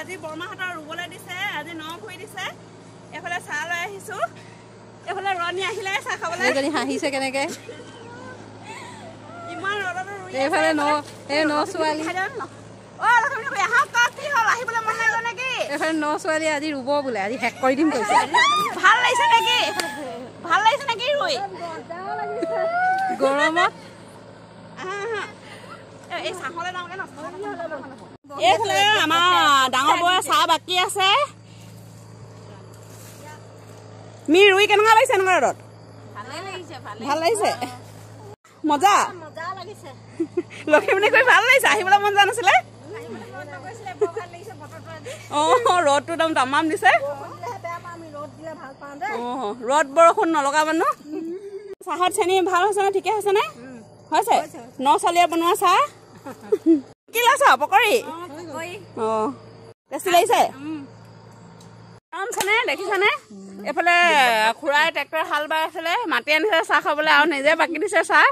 আজি বৰমাহঁতৰ ৰুবলৈ দিছে আজি ন ভুই দিছে এফালে চাহ লৈ আহিছো এফালে ৰণী আহিলে চাহ খাবলৈ এজনী হাঁহিছে কেনেকে ইমান ৰ'দত ৰুই এইফালে ন ছোৱালী অ লক্ষ্মী খুৰী আহক কক কি হ'ল আহিবলৈ মন নাই যোৱা নেকি এইফালে ন ছোৱালী আজি ৰুব বোলে আজি শেষ কৰি দিম কৈছে ভাল লাগিছে নেকি ৰুই গৰমত এই চাহলে যাওঁগে ন এইফালে আমাৰ ডাঙৰ বৌয়ে চাহ বাকী আছে মি ৰুই কেনেকুৱা লাগিছে এনেকুৱা ৰ'দত ভাল লাগিছে মজা লক্ষ্মী খুৰী ভাল লাগিছে আহিবলৈ মন যোৱা নাছিলে ৰ'দটো একদম তামাম দিছে ৰ'দ বৰষুণ নলগা মানুহ চাহত চেনি ভাল হৈছে নে ঠিকে হৈছে নে হৈছে ন চালিয়া বনোৱা চাহ কি লৈছা পকৰি অ টেষ্টি লাগিছে দেখিছানে এইফালে খুৰাই ট্ৰেক্টৰ হাল বাই আছিলে মাতি আনিছে চাহ খাবলৈ আৰু নিজে বাকি দিছে চাহ